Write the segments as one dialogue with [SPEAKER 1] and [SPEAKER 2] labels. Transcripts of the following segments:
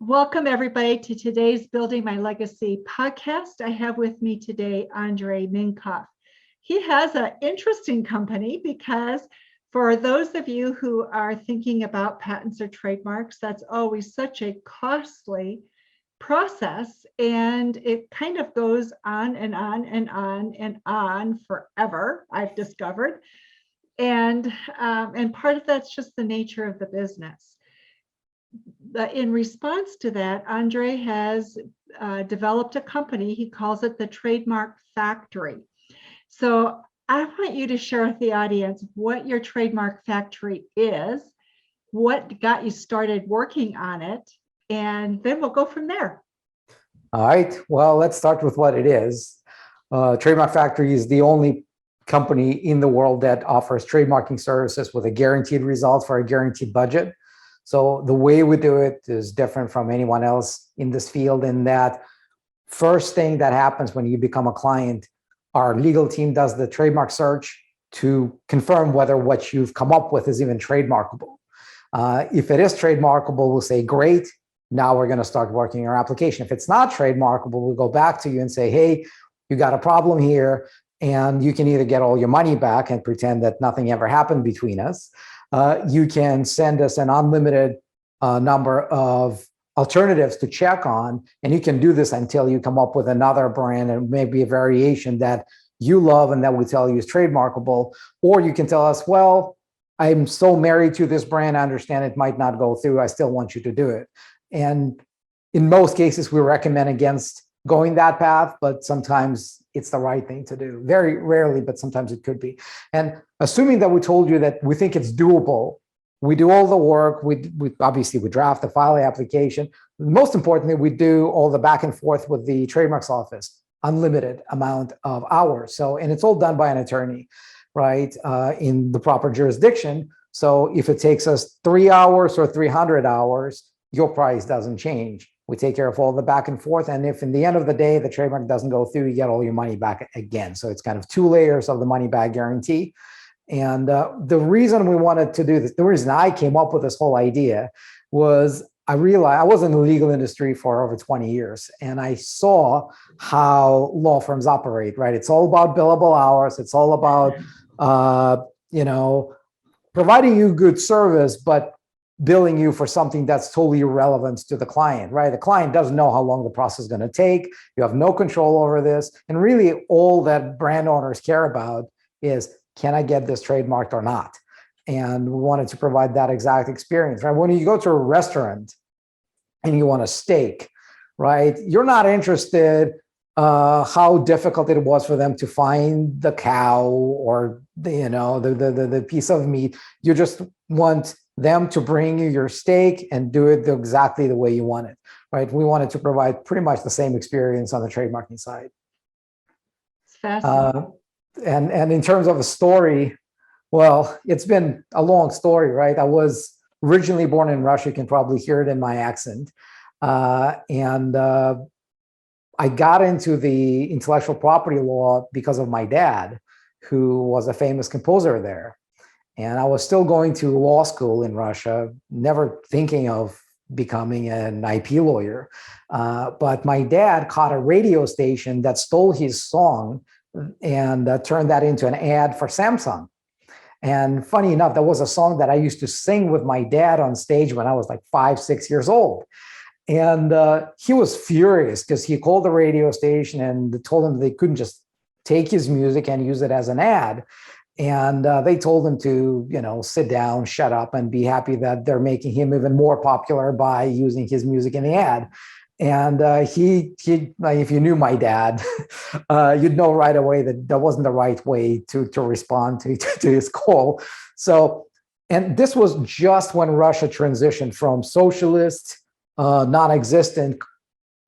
[SPEAKER 1] Welcome, everybody, to today's Building My Legacy podcast. I have with me today Andrei Mincov. He has an interesting company because for those of you who are thinking about patents or trademarks, that's always such a costly process, and it kind of goes on and on and on and on forever, I've discovered. And part of that's just the nature of the business. In response to that, Andrei has developed a company. He calls it the Trademark Factory. So I want you to share with the audience what your Trademark Factory is, what got you started working on it, and then we'll go from there.
[SPEAKER 2] All right. Well, let's start with what it is. Trademark Factory is the only company in the world that offers trademarking services with a guaranteed result for a guaranteed budget. So the way we do it is different from anyone else in this field in that first thing that happens when you become a client, our legal team does the trademark search to confirm whether what you've come up with is even trademarkable. If it is trademarkable, we'll say, great, now we're going to start working your application. If it's not trademarkable, we'll go back to you and say, hey, you got a problem here, and you can either get all your money back and pretend that nothing ever happened between us. You can send us an unlimited number of alternatives to check on, and you can do this until you come up with another brand and maybe a variation that you love and that we tell you is trademarkable. Or you can tell us, well, I'm so married to this brand, I understand it might not go through, I still want you to do it. And in most cases, we recommend against going that path, but sometimes it's the right thing to do. Very rarely, but sometimes it could be. And assuming that we told you that we think it's doable, we do all the work. We obviously draft the file application. Most importantly, we do all the back and forth with the trademarks office, unlimited amount of hours. So, and it's all done by an attorney, right, in the proper jurisdiction. So if it takes us 3 hours or 300 hours, your price doesn't change. We take care of all the back and forth. And if in the end of the day, the trademark doesn't go through, you get all your money back again. So it's kind of 2 layers of the money back guarantee. And the reason we wanted to do this, the reason I came up with this whole idea was I realized I was in the legal industry for over 20 years, and I saw how law firms operate, right? It's all about billable hours. It's all about, providing you good service, but billing you for something that's totally irrelevant to the client, right? The client doesn't know how long the process is going to take. You have no control over this. And really all that brand owners care about is, can I get this trademarked or not? And we wanted to provide that exact experience, right? When you go to a restaurant and you want a steak, right? You're not interested how difficult it was for them to find the cow or the piece of meat. You just want them to bring you your steak and do it exactly the way you want it, right? We wanted to provide pretty much the same experience on the trademarking side.
[SPEAKER 1] It's fascinating.
[SPEAKER 2] And in terms of a story, well, it's been a long story, right? I was originally born in Russia. You can probably hear it in my accent. I got into the intellectual property law because of my dad, who was a famous composer there. And I was still going to law school in Russia, never thinking of becoming an IP lawyer. But my dad caught a radio station that stole his song and turned that into an ad for Samsung. And funny enough, that was a song that I used to sing with my dad on stage when I was like 5, 6 years old. And he was furious because he called the radio station and told him they couldn't just take his music and use it as an ad. And they told him to, sit down, shut up, and be happy that they're making him even more popular by using his music in the ad. And he if you knew my dad, you'd know right away that that wasn't the right way to respond to his call. So, and this was just when Russia transitioned from socialist, non-existent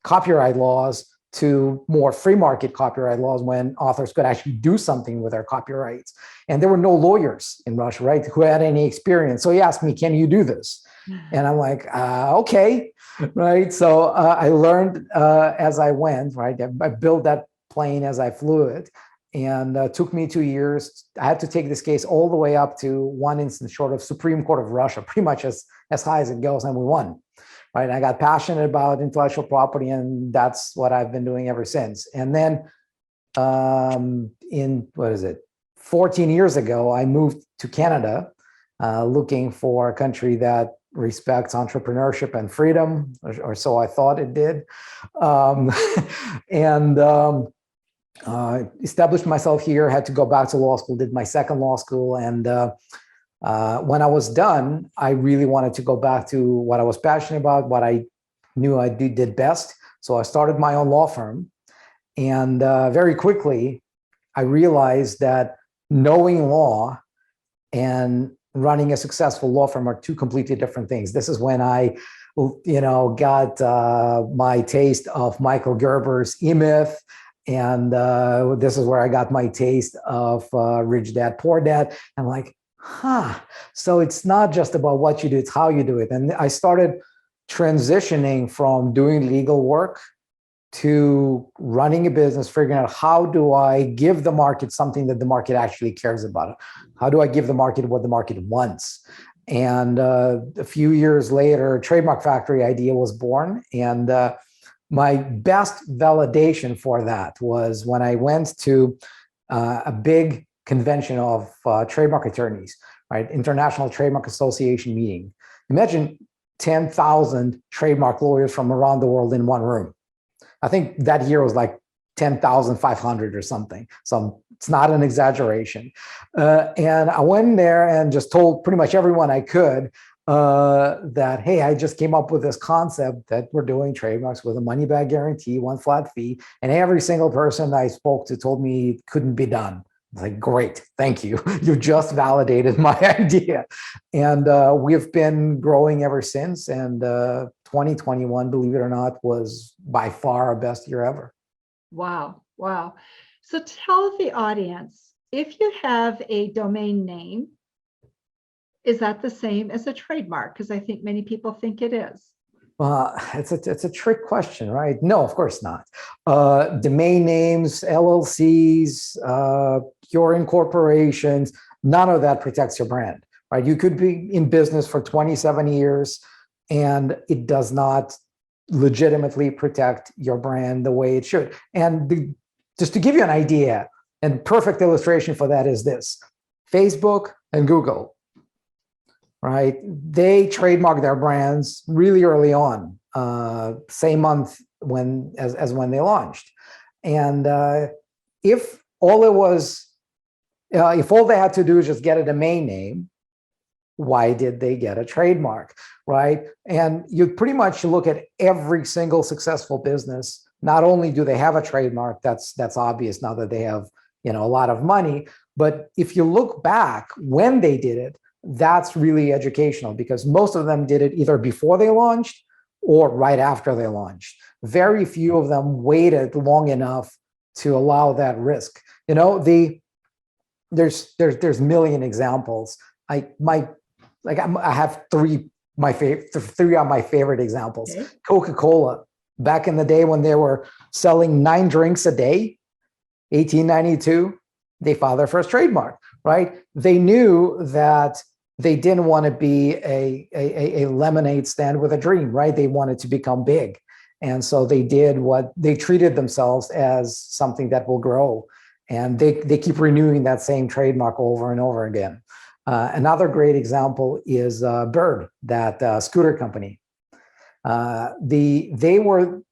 [SPEAKER 2] copyright laws to more free market copyright laws, when authors could actually do something with their copyrights. And there were no lawyers in Russia, right, who had any experience. So he asked me, can you do this? And I'm like, okay, right? So I learned as I went, right? I built that plane as I flew it, and took me 2 years. I had to take this case all the way up to one instance short of Supreme Court of Russia, pretty much as high as it goes, and we won. right? I got passionate about intellectual property, and that's what I've been doing ever since. And then in, 14 years ago, I moved to Canada, looking for a country that respects entrepreneurship and freedom, or so I thought it did. And established myself here, had to go back to law school, did my second law school. And when I was done, I really wanted to go back to what I was passionate about, what I knew I did best. So I started my own law firm. And very quickly, I realized that knowing law and running a successful law firm are two completely different things. This is when I, got my taste of Michael Gerber's E-Myth. And this is where I got my taste of Rich Dad, Poor Dad. I'm like, so it's not just about what you do, it's how you do it. And I started transitioning from doing legal work to running a business, figuring out how do I give the market something that the market actually cares about? How do I give the market what the market wants? And a few years later, Trademark Factory idea was born. And my best validation for that was when I went to a big convention of trademark attorneys, right? International Trademark Association meeting. Imagine 10,000 trademark lawyers from around the world in one room. I think that year was like 10,500 or something. So it's not an exaggeration. And I went there and just told pretty much everyone I could that, hey, I just came up with this concept that we're doing trademarks with a money back guarantee, one flat fee. And every single person I spoke to told me it couldn't be done. I was like, great, thank you. You just validated my idea. And we've been growing ever since. And 2021, believe it or not, was by far our best year ever.
[SPEAKER 1] Wow. Wow. So tell the audience, if you have a domain name, is that the same as a trademark? Because I think many people think it is.
[SPEAKER 2] It's a trick question, right? No, of course not. Domain names, LLCs, your incorporations, none of that protects your brand, right? You could be in business for 27 years and it does not legitimately protect your brand the way it should. And just to give you an idea, and perfect illustration for that is this: Facebook and Google, right? They trademark their brands really early on, same month as when they launched. And if all they had to do is just get a domain name, why did they get a trademark, right? And you pretty much look at every single successful business. Not only do they have a trademark, that's obvious now that they have a lot of money, but if you look back when they did it, that's really educational because most of them did it either before they launched or right after they launched. Very few of them waited long enough to allow that risk. There's a million examples. I have three of my favorite examples. Okay. Coca-Cola, back in the day when they were selling 9 drinks a day, 1892, they filed their first trademark, right? They knew that they didn't want to be a lemonade stand with a dream, right? They wanted to become big. And so they treated themselves as something that will grow. And they keep renewing that same trademark over and over again. Another great example is Bird, that scooter company. They were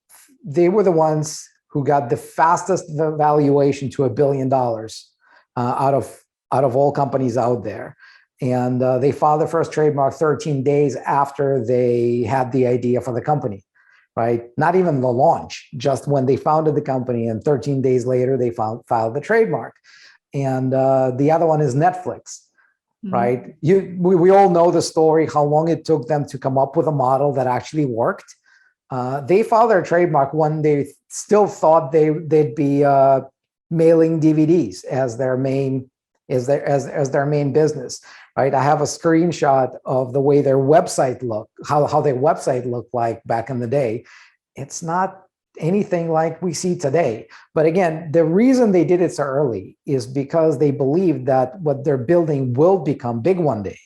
[SPEAKER 2] the ones who got the fastest valuation to $1 billion out of all companies out there. And they filed their first trademark 13 days after they had the idea for the company, right? Not even the launch, just when they founded the company, and 13 days later, they filed the trademark. And the other one is Netflix. Right? We all know the story, how long it took them to come up with a model that actually worked. They filed their trademark when they still thought they'd be mailing DVDs as their main business. Right? I have a screenshot of the way their website looked, how their website looked like back in the day. It's not anything like we see today. But again, the reason they did it so early is because they believed that what they're building will become big one day.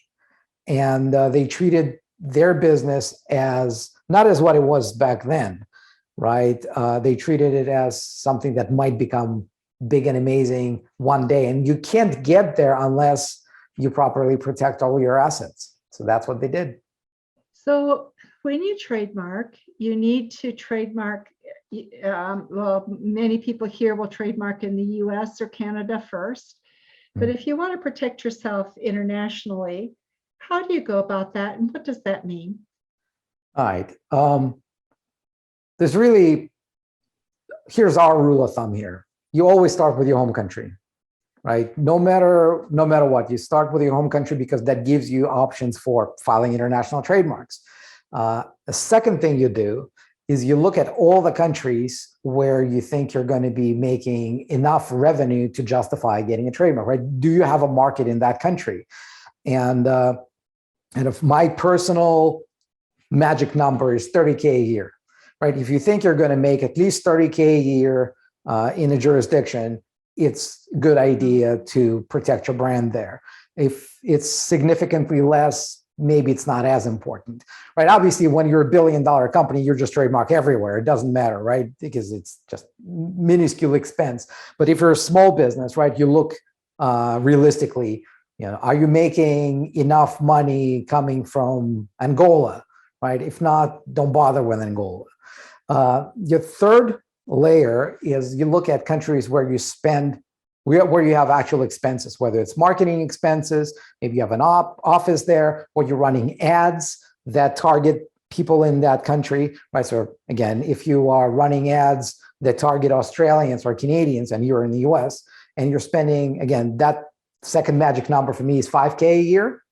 [SPEAKER 2] And they treated their business as not as what it was back then, right? They treated it as something that might become big and amazing one day. And you can't get there unless you properly protect all your assets. So that's what they did.
[SPEAKER 1] So when you trademark, you need to trademark. Well, many people here will trademark in the US or Canada first. But if you want to protect yourself internationally, how do you go about that? And what does that mean?
[SPEAKER 2] All right. Here's our rule of thumb here. You always start with your home country, right? No matter what, you start with your home country because that gives you options for filing international trademarks. The second thing you do is you look at all the countries where you think you're going to be making enough revenue to justify getting a trademark, right? Do you have a market in that country? And if my personal magic number is 30K a year, right? If you think you're going to make at least 30K a year in a jurisdiction, it's a good idea to protect your brand there. If it's significantly less, maybe it's not as important, right? Obviously, when you're $1 billion company, you're just trademark everywhere. It doesn't matter, right? Because it's just minuscule expense. But if you're a small business, right, you look realistically, are you making enough money coming from Angola, right? If not, don't bother with Angola. Your third layer is you look at countries where you spend, where you have actual expenses, whether it's marketing expenses, maybe you have an office there, or you're running ads that target people in that country, right? So again, if you are running ads that target Australians or Canadians and you're in the US and you're spending, again, that second magic number for me is 5K a year,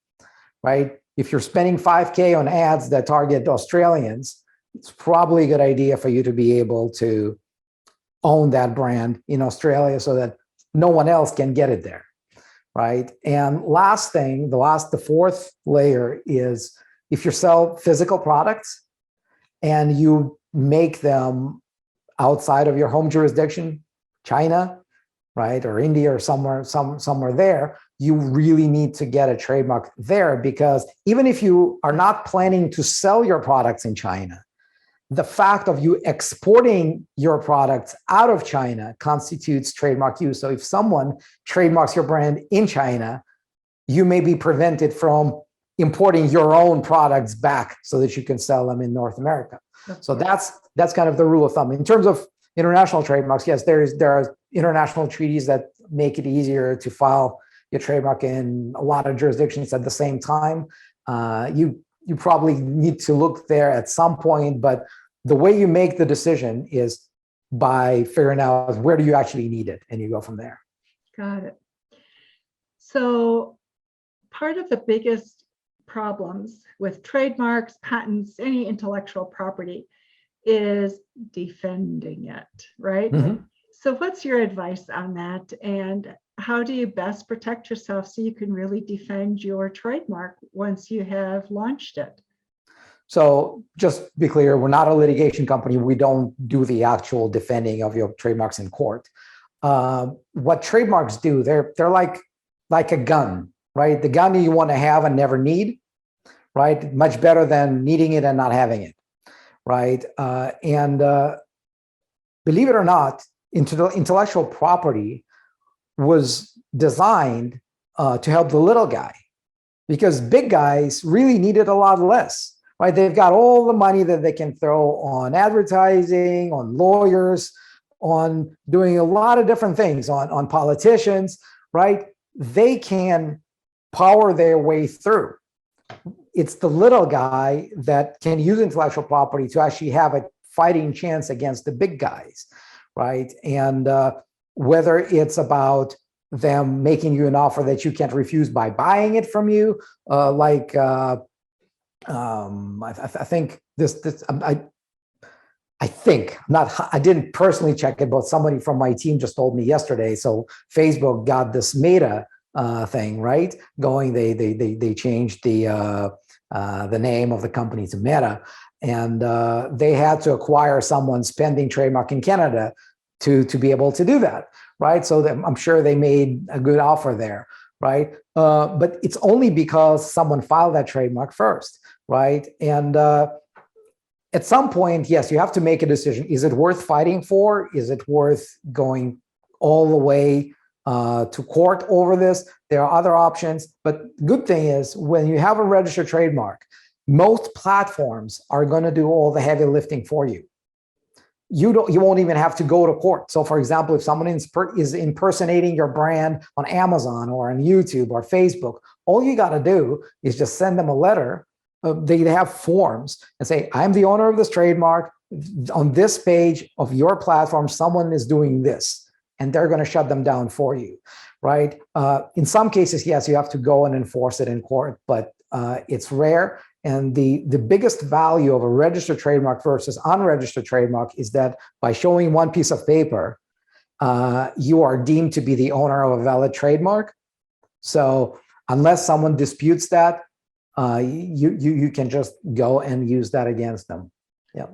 [SPEAKER 2] right? If you're spending 5K on ads that target Australians, it's probably a good idea for you to be able to own that brand in Australia so that no one else can get it there, right? And last thing, the fourth layer is if you sell physical products and you make them outside of your home jurisdiction, China, right, or India or somewhere there, you really need to get a trademark there, because even if you are not planning to sell your products in China, the fact of you exporting your products out of China constitutes trademark use. So if someone trademarks your brand in China, you may be prevented from importing your own products back so that you can sell them in North America. So that's kind of the rule of thumb. In terms of international trademarks, yes, there are international treaties that make it easier to file your trademark in a lot of jurisdictions at the same time. You probably need to look there at some point, but the way you make the decision is by figuring out where do you actually need it, and you go from there.
[SPEAKER 1] Got it. So part of the biggest problems with trademarks, patents, any intellectual property is defending it, right? Mm-hmm. So what's your advice on that? And how do you best protect yourself so you can really defend your trademark once you have launched it?
[SPEAKER 2] So just to be clear, we're not a litigation company. We don't do the actual defending of your trademarks in court. What trademarks do, they're like a gun, right? The gun you want to have and never need, right? Much better than needing it and not having it, right? And believe it or not, intellectual property was designed to help the little guy, because big guys really needed a lot less. Right, they've got all the money that they can throw on advertising, on lawyers, on doing a lot of different things, on politicians, right? They can power their way through. It's the little guy that can use intellectual property to actually have a fighting chance against the big guys, right? And whether it's about them making you an offer that you can't refuse by buying it from you, I didn't personally check it, but somebody from my team just told me yesterday. So Facebook got this Meta thing, right? Going, they changed the name of the company to Meta, and they had to acquire someone's pending trademark in Canada to be able to do that, right? So I'm sure they made a good offer there, right? But it's only because someone filed that trademark first. Right. And at some point, yes, you have to make a decision. Is it worth fighting for? Is it worth going all the way to court over this? There are other options, but good thing is when you have a registered trademark, most platforms are going to do all the heavy lifting for you. You won't even have to go to court. So for example, if someone is impersonating your brand on Amazon or on YouTube or Facebook, all you got to do is just send them a letter. They have forms and say, I'm the owner of this trademark. On this page of your platform, someone is doing this, and they're going to shut them down for you, right? In some cases, yes, you have to go and enforce it in court, but it's rare. And the biggest value of a registered trademark versus unregistered trademark is that by showing one piece of paper, you are deemed to be the owner of a valid trademark. So unless someone disputes that, you can just go and use that against them. Yeah.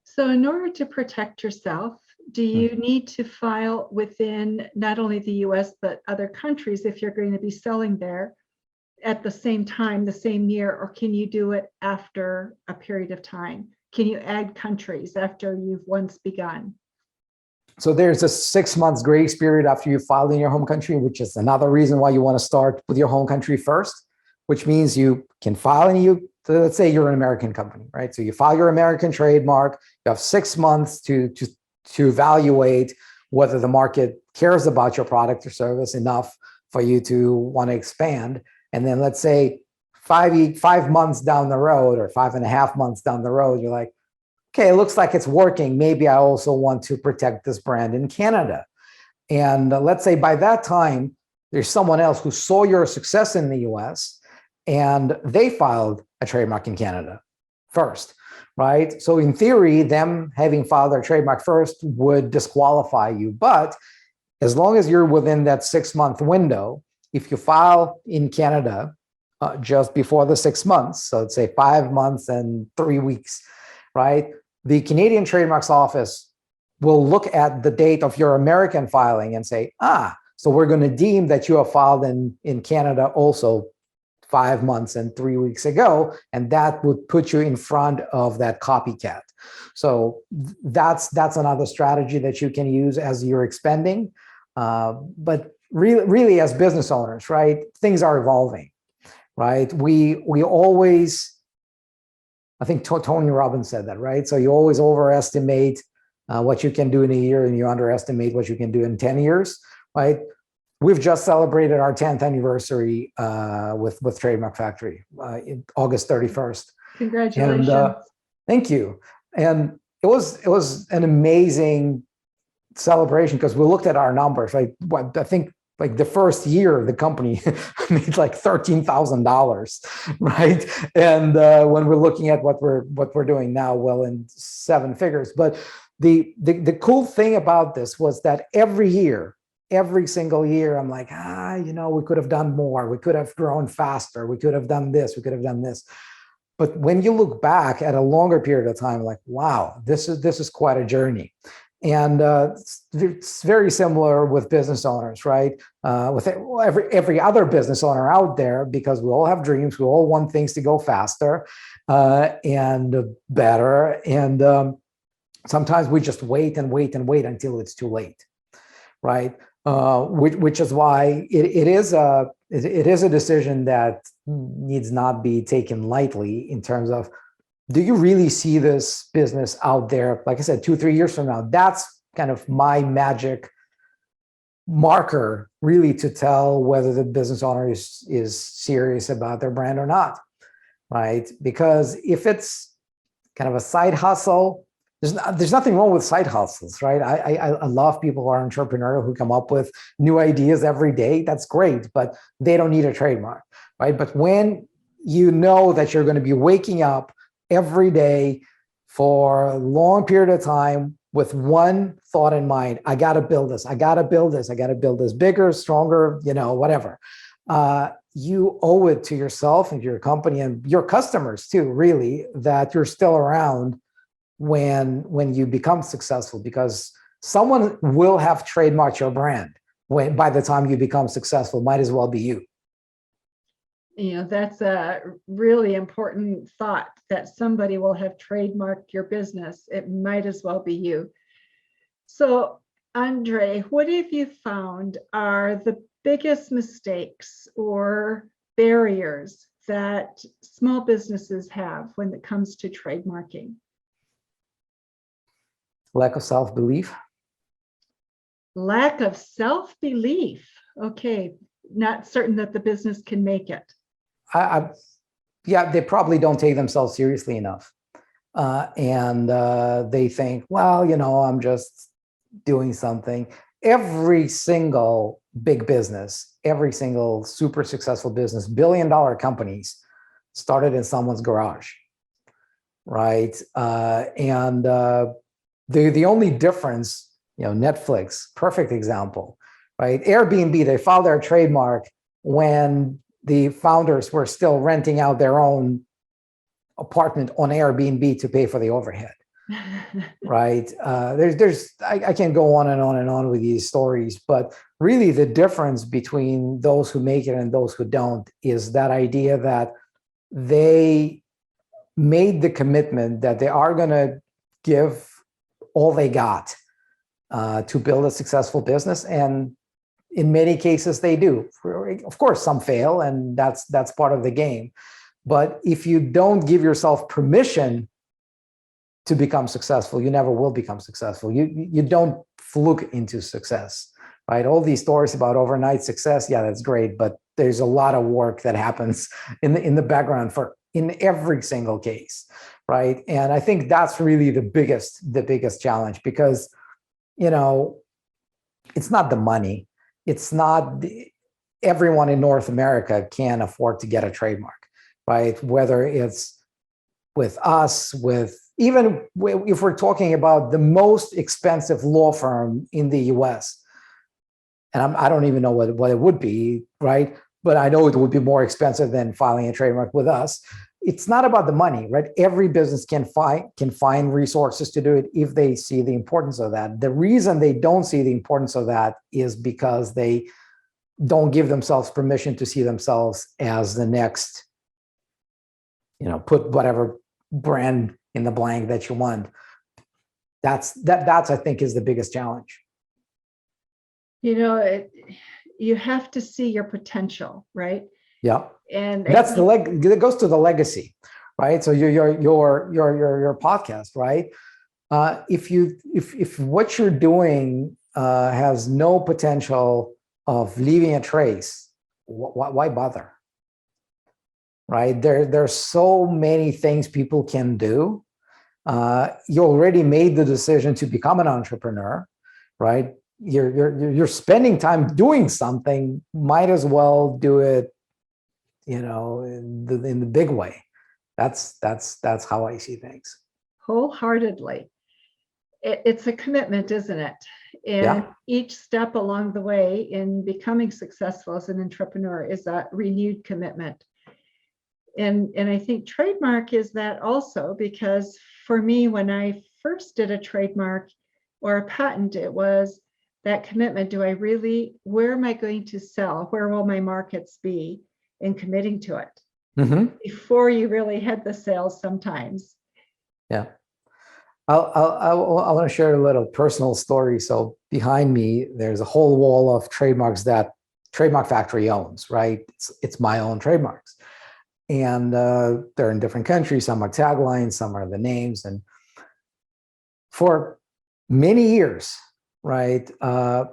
[SPEAKER 1] So in order to protect yourself, do you need to file within not only the US, but other countries if you're going to be selling there at the same time, the same year, or can you do it after a period of time? Can you add countries after you've once begun?
[SPEAKER 2] So there's a 6 months grace period after you filed in your home country, which is another reason why you want to start with your home country first, which means you can file so let's say you're an American company, right? So you file your American trademark, you have 6 months to evaluate whether the market cares about your product or service enough for you to want to expand. And then let's say 5 months down the road or 5.5 months down the road, you're like, okay, it looks like it's working. Maybe I also want to protect this brand in Canada. And let's say by that time, there's someone else who saw your success in the US and they filed a trademark in Canada first, right? So in theory, them having filed their trademark first would disqualify you. But as long as you're within that 6 month window, if you file in Canada just before the 6 months, so let's say 5 months and 3 weeks, right? The Canadian Trademarks Office will look at the date of your American filing and say, so we're going to deem that you have filed in Canada also 5 months and 3 weeks ago, and that would put you in front of that copycat. So that's another strategy that you can use as you're expanding. But really as business owners, right, things are evolving, right? We always, I think Tony Robbins said that, right? So you always overestimate what you can do in a year and you underestimate what you can do in 10 years, right? We've just celebrated our 10th anniversary with Trademark Factory in August 31st.
[SPEAKER 1] Congratulations.
[SPEAKER 2] And, thank you. And it was an amazing celebration because we looked at our numbers. Like I think like the first year the company made like $13,000, right? And when we're looking at what we're doing now, well in 7 figures. But the cool thing about this was that every single year, I'm like, we could have done more. We could have grown faster. We could have done this. We could have done this. But when you look back at a longer period of time, like, wow, this is quite a journey. And it's very similar with business owners, right? With every other business owner out there, because we all have dreams. We all want things to go faster and better. And sometimes we just wait and wait and wait until it's too late, right? Which is why it is a decision that needs not be taken lightly in terms of, do you really see this business out there? Like I said, 2-3 years from now, that's kind of my magic marker really to tell whether the business owner is serious about their brand or not, right? Because if it's kind of a side hustle, there's nothing wrong with side hustles, right? I love people who are entrepreneurial, who come up with new ideas every day. That's great, but they don't need a trademark, right? But when you know that you're going to be waking up every day for a long period of time with one thought in mind, I got to build this, I got to build this, I got to build this bigger, stronger, whatever. You owe it to yourself and your company and your customers too, really, that you're still around when you become successful, because someone will have trademarked your brand by the time you become successful. Might as well be you.
[SPEAKER 1] That's a really important thought, that somebody will have trademarked your business. It might as well be you. So, Andrei, what have you found are the biggest mistakes or barriers that small businesses have when it comes to trademarking?
[SPEAKER 2] Lack of self-belief.
[SPEAKER 1] Lack of self-belief. Okay, not certain that the business can make it.
[SPEAKER 2] Yeah, they probably don't take themselves seriously enough. And they think, well, I'm just doing something. Every single big business, every single super successful business, billion-dollar companies started in someone's garage, right? And the only difference, Netflix, perfect example, right? Airbnb, they filed their trademark when the founders were still renting out their own apartment on Airbnb to pay for the overhead, right? I can't go on and on and on with these stories, but really the difference between those who make it and those who don't is that idea that they made the commitment that they are going to give all they got to build a successful business. And in many cases they do. Of course, some fail, and that's part of the game. But if you don't give yourself permission to become successful, you never will become successful. You don't fluke into success, right? All these stories about overnight success, yeah, that's great, but there's a lot of work that happens in the background in every single case, right? And I think that's really the biggest challenge, because it's not the money. It's not everyone in North America can afford to get a trademark, right? Whether it's with us, even if we're talking about the most expensive law firm in the US, and I don't even know what it would be, right? But I know it would be more expensive than filing a trademark with us. It's not about the money, right? Every business can find resources to do it if they see the importance of that. The reason they don't see the importance of that is because they don't give themselves permission to see themselves as the next, put whatever brand in the blank that you want. That's I think is the biggest challenge.
[SPEAKER 1] You have to see your potential, right?
[SPEAKER 2] Yeah.
[SPEAKER 1] And
[SPEAKER 2] that's that goes to the legacy, right? So your podcast, right? If what you're doing has no potential of leaving a trace, why bother? Right? There's so many things people can do. You already made the decision to become an entrepreneur, right? You're spending time doing something. Might as well do it, in the big way. That's how I see things.
[SPEAKER 1] Wholeheartedly. It's a commitment, isn't it? And
[SPEAKER 2] yeah.
[SPEAKER 1] Each step along the way in becoming successful as an entrepreneur is a renewed commitment. And I think trademark is that also, because for me, when I first did a trademark or a patent, it was that commitment. Where am I going to sell? Where will my markets be? And committing to it before you really head the sales sometimes.
[SPEAKER 2] Yeah. I want to share a little personal story. So behind me, there's a whole wall of trademarks that Trademark Factory owns, right? It's my own trademarks. And they're in different countries. Some are taglines, some are the names. And for many years, right, part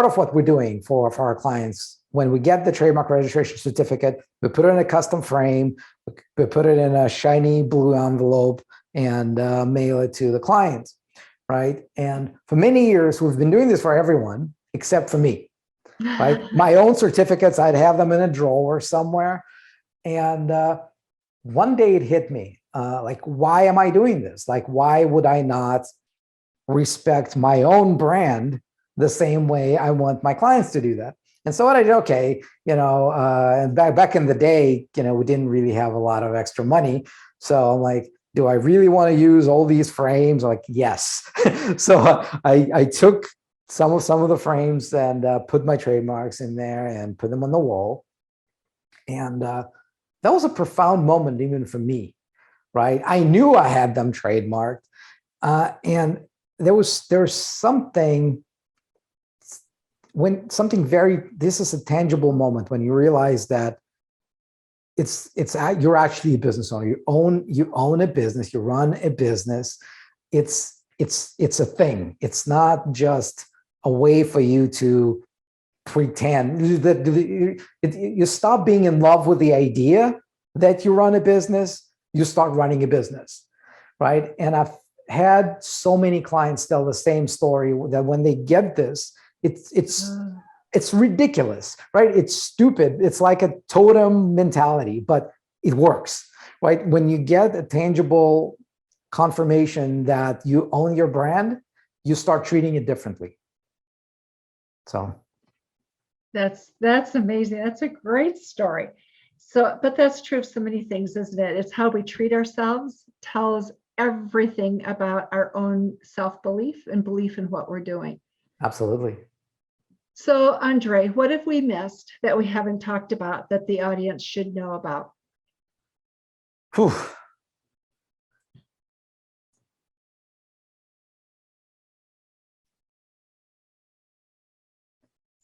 [SPEAKER 2] of what we're doing for our clients, when we get the trademark registration certificate, we put it in a custom frame, we put it in a shiny blue envelope, and mail it to the client, right? And for many years, we've been doing this for everyone except for me, right? My own certificates, I'd have them in a drawer somewhere. And one day it hit me, why am I doing this? Why would I not respect my own brand the same way I want my clients to do that? And so what I did, okay, and back in the day, we didn't really have a lot of extra money. So I'm like, do I really want to use all these frames? Like, yes. So I took some of the frames and put my trademarks in there and put them on the wall. And that was a profound moment even for me, right? I knew I had them trademarked. And there's something this is a tangible moment when you realize that you're actually a business owner. You own a business, you run a business. It's a thing. It's not just a way for you to pretend that you stop being in love with the idea that you run a business, you start running a business, right? And I've had so many clients tell the same story that when they get this, it's ridiculous, right? It's stupid. It's like a totem mentality, but it works, right? When you get a tangible confirmation that you own your brand, you start treating it differently. So
[SPEAKER 1] that's amazing. That's a great story. So, but that's true of so many things, isn't it? It's how we treat ourselves tells everything about our own self-belief and belief in what we're doing.
[SPEAKER 2] absolutely.
[SPEAKER 1] So, Andrei, what have we missed that we haven't talked about that the audience should know about?
[SPEAKER 2] Whew.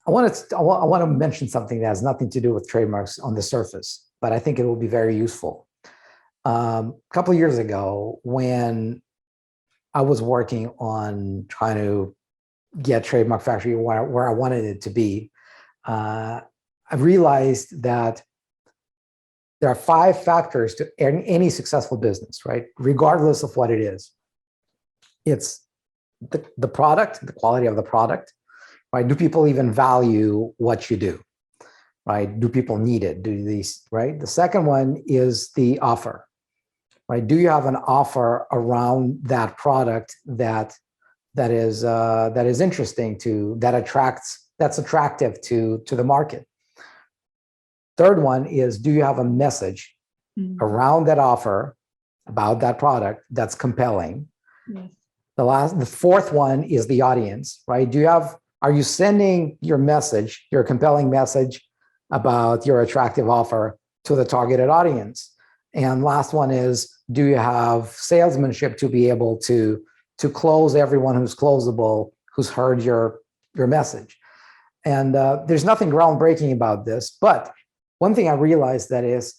[SPEAKER 2] I want to mention something that has nothing to do with trademarks on the surface, but I think it will be very useful. A couple of years ago, when I was working on trying to get Trademark Factory where I wanted it to be, I realized that there are 5 factors to any successful business, right? Regardless of what it is. It's the product, the quality of the product, right? Do people even value what you do, right? Do people need it? Do these, right? The second one is the offer, right? Do you have an offer around that product that is interesting that's attractive to the market? Third one is, do you have a message around that offer about that product that's compelling?
[SPEAKER 1] Yes.
[SPEAKER 2] The fourth one is the audience, right? Are you sending your message, your compelling message about your attractive offer to the targeted audience? And last one is, do you have salesmanship to be able to close everyone who's closable, who's heard your message? And there's nothing groundbreaking about this, but one thing I realized that is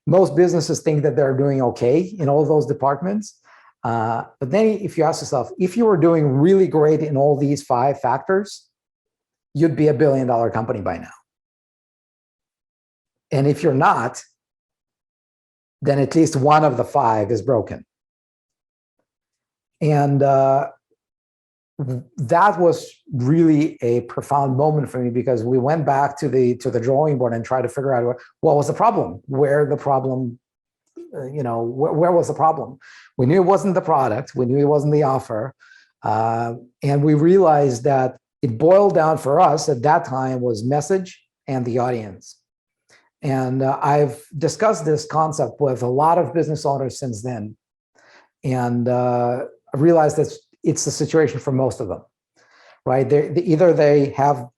[SPEAKER 2] most businesses think that they're doing okay in all those departments. But then if you ask yourself, if you were doing really great in all these 5 factors, you'd be $1 billion company by now. And if you're not, then at least one of the 5 is broken. And that was really a profound moment for me, because we went back to the drawing board and tried to figure out what was the problem, where was the problem? We knew it wasn't the product, we knew it wasn't the offer, and we realized that it boiled down for us at that time was message and the audience. And I've discussed this concept with a lot of business owners since then, and I realized that it's the situation for most of them, right? Either they have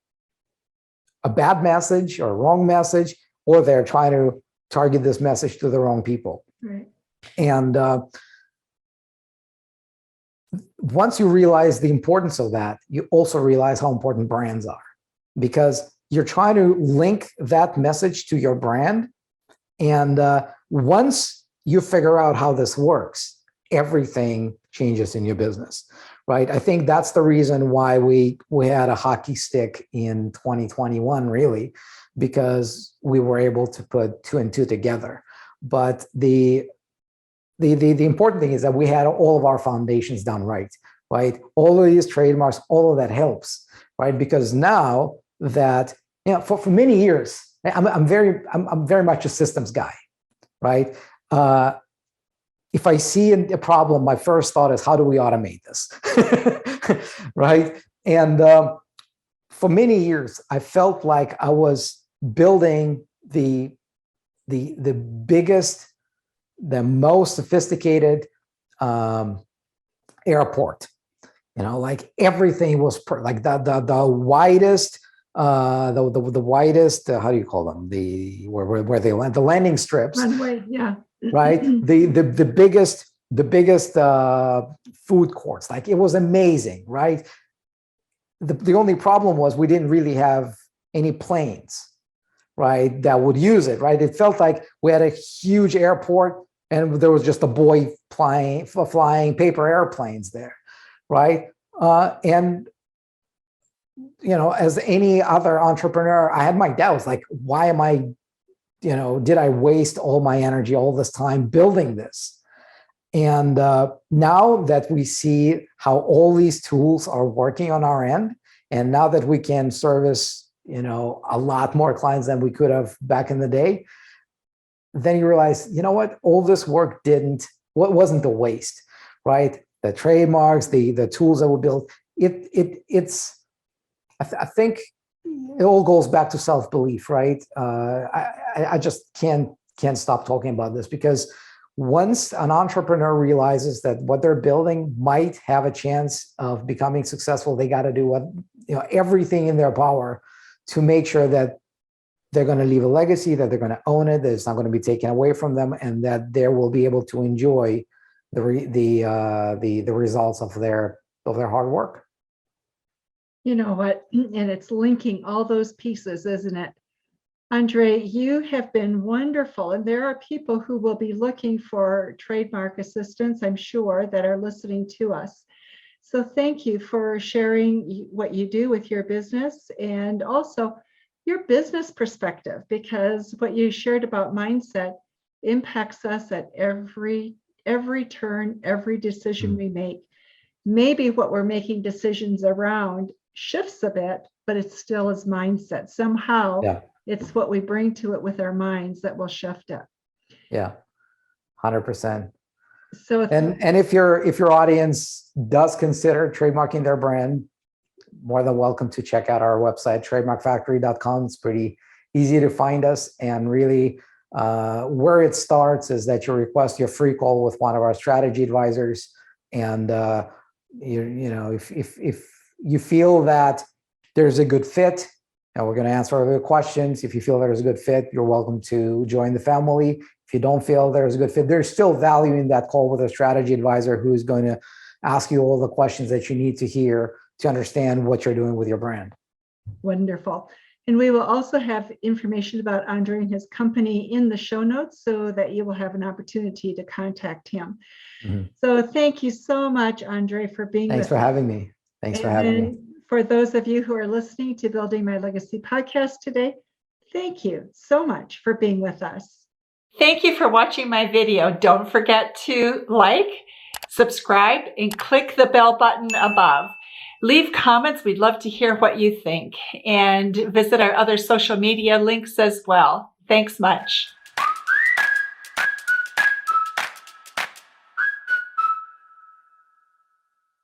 [SPEAKER 2] a bad message or a wrong message, or they're trying to target this message to the wrong people.
[SPEAKER 1] Right.
[SPEAKER 2] And once you realize the importance of that, you also realize how important brands are, because you're trying to link that message to your brand. And once you figure out how this works, everything changes in your business, right? I think that's the reason why we had a hockey stick in 2021, really, because we were able to put 2 and 2 together. But the important thing is that we had all of our foundations done right? All of these trademarks, all of that helps, right? Because now that, for many years, I'm very much a systems guy, right? If I see a problem, my first thought is, how do we automate this, right? And for many years, I felt like I was building the biggest, the most sophisticated airport. Like everything was like the widest the widest, how do you call them? Where they land, the landing strips,
[SPEAKER 1] Runway, yeah.
[SPEAKER 2] right? The biggest food courts. Like, it was amazing, right? The only problem was we didn't really have any planes, right, that would use it, right? It felt like we had a huge airport and there was just a boy flying paper airplanes there, right? And as any other entrepreneur, I had my doubts, like, why am I, did I waste all my energy, all this time building this? And now that we see how all these tools are working on our end, and now that we can service, a lot more clients than we could have back in the day, then you realize, what, all this work wasn't the waste, right? The trademarks, the tools that we built, I think it all goes back to self-belief, right? I just can't stop talking about this, because once an entrepreneur realizes that what they're building might have a chance of becoming successful, they got to do everything in their power to make sure that they're going to leave a legacy, that they're going to own it, that it's not going to be taken away from them, and that they will be able to enjoy the results of their hard work.
[SPEAKER 1] You know what? And it's linking all those pieces, isn't it? Andrei, you have been wonderful. And there are people who will be looking for trademark assistance, I'm sure, that are listening to us. So thank you for sharing what you do with your business, and also your business perspective, because what you shared about mindset impacts us at every turn, every decision we make. Maybe what we're making decisions around shifts a bit, but it still is mindset. Somehow it's what we bring to it with our minds that will shift it.
[SPEAKER 2] Yeah, 100%.
[SPEAKER 1] So
[SPEAKER 2] and if your audience does consider trademarking their brand, more than welcome to check out our website, trademarkfactory.com. It's pretty easy to find us. And really, where it starts is that you request your free call with one of our strategy advisors. And if you feel that there's a good fit, and we're going to answer all the questions. If you feel there's a good fit, you're welcome to join the family. If you don't feel there's a good fit, there's still value in that call with a strategy advisor who's going to ask you all the questions that you need to hear to understand what you're doing with your brand. Wonderful.
[SPEAKER 1] And we will also have information about Andrei and his company in the show notes, so that you will have an opportunity to contact him. Mm-hmm. So thank you so much, Andrei, for being with us.
[SPEAKER 2] Thanks for having me. Thanks for having me.
[SPEAKER 1] For those of you who are listening to Building My Legacy podcast today, thank you so much for being with us.
[SPEAKER 3] Thank you for watching my video. Don't forget to like, subscribe, and click the bell button above. Leave comments. We'd love to hear what you think. And visit our other social media links as well. Thanks much.